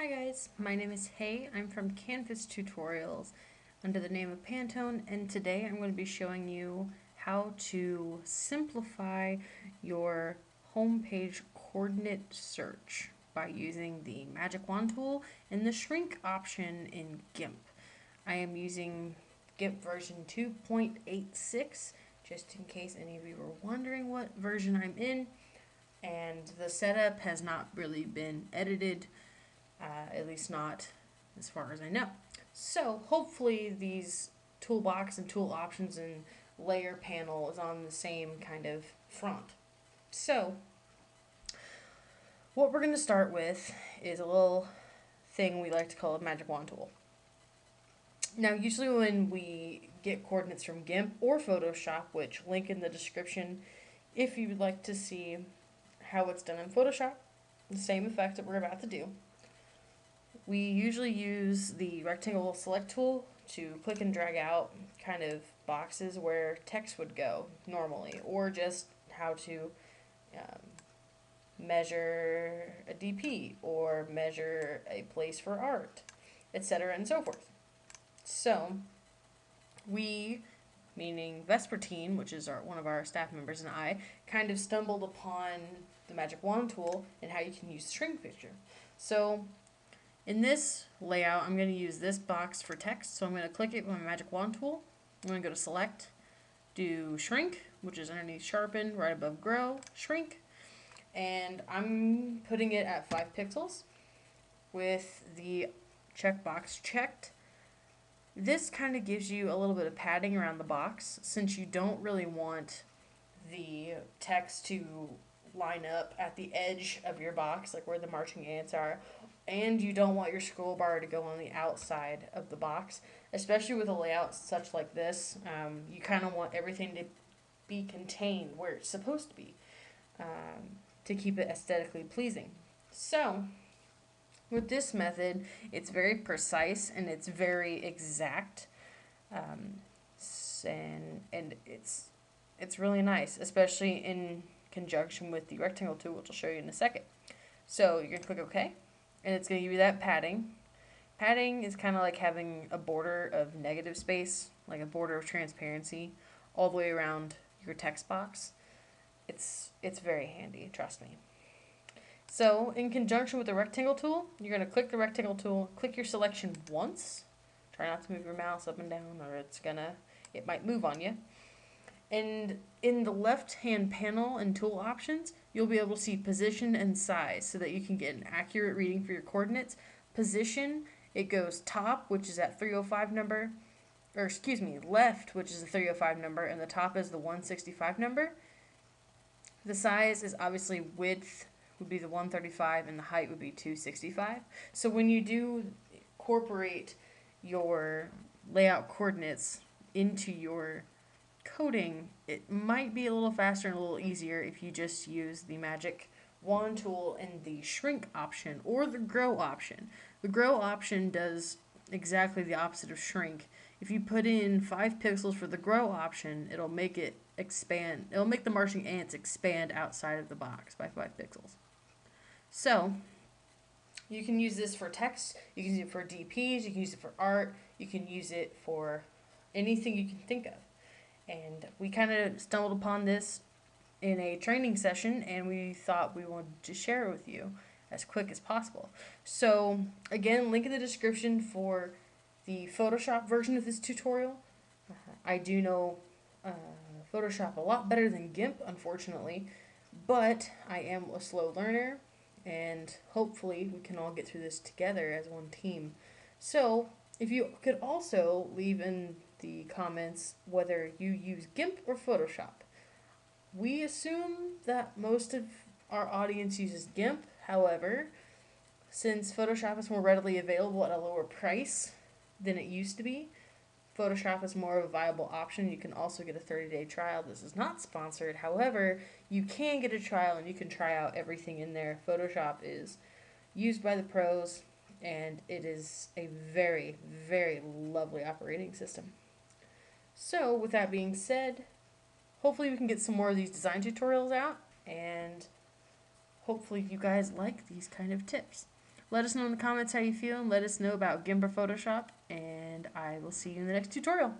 Hi guys, my name is Hay. I'm from Canvas Tutorials under the name of Pantone, and today I'm going to be showing you how to simplify your homepage coordinate search by using the magic wand tool and the shrink option in Gimp. I am using Gimp version 2.86 just in case any of you were wondering what version I'm in, and the setup has not really been edited. At least not as far as I know. So hopefully these toolbox and tool options and layer panel is on the same kind of front. So what we're going to start with is a little thing we like to call a magic wand tool. Now usually when we get coordinates from Gimp or Photoshop, which link in the description if you would like to see how it's done in Photoshop, the same effect that we're about to do. We usually use the rectangle select tool to click and drag out kind of boxes where text would go normally, or just how to measure a DP or measure a place for art, etc. and so forth. So we, meaning Vespertine, which is one of our staff members, and I, kind of stumbled upon the magic wand tool and how you can use the shrink picture. So in this layout, I'm going to use this box for text, so I'm going to click it with my magic wand tool. I'm going to go to select, do shrink, which is underneath sharpen, right above grow, shrink, and I'm putting it at 5 pixels with the checkbox checked. This kind of gives you a little bit of padding around the box since you don't really want the text to line up at the edge of your box, like where the marching ants are, and you don't want your scroll bar to go on the outside of the box, especially with a layout such like this. You kind of want everything to be contained where it's supposed to be to keep it aesthetically pleasing. So with this method, it's very precise and it's very exact, and it's really nice, especially in conjunction with the rectangle tool, which I'll show you in a second. So you're going to click OK, and it's going to give you that padding. Padding is kind of like having a border of negative space, like a border of transparency, all the way around your text box. It's very handy, trust me. So in conjunction with the rectangle tool, you're going to click the rectangle tool, click your selection once. Try not to move your mouse up and down, or it might move on you. And in the left-hand panel and tool options, you'll be able to see position and size so that you can get an accurate reading for your coordinates. Position, it goes top, which is that 305 number, or excuse me, left, which is the 305 number, and the top is the 165 number. The size is obviously width would be the 135 and the height would be 265. So when you do incorporate your layout coordinates into your coding, it might be a little faster and a little easier if you just use the magic wand tool and the shrink option or the grow option. The grow option does exactly the opposite of shrink. If you put in 5 pixels for the grow option, it'll make it expand. It'll make the marching ants expand outside of the box by 5 pixels. So you can use this for text, you can use it for DPs, you can use it for art, you can use it for anything you can think of. And we kind of stumbled upon this in a training session, and we thought we wanted to share it with you as quick as possible. So again, link in the description for the Photoshop version of this tutorial. I do know Photoshop a lot better than Gimp, unfortunately, but I am a slow learner, and hopefully we can all get through this together as one team. So if you could also leave in the comments whether you use Gimp or Photoshop. We assume that most of our audience uses Gimp. However, since Photoshop is more readily available at a lower price than it used to be, Photoshop is more of a viable option. You can also get a 30-day trial. This is not sponsored. However, you can get a trial and you can try out everything in there. Photoshop is used by the pros, and it is a very, very lovely operating system. So with that being said, hopefully we can get some more of these design tutorials out, and hopefully you guys like these kind of tips. Let us know in the comments how you feel, and let us know about Gimp or Photoshop, and I will see you in the next tutorial.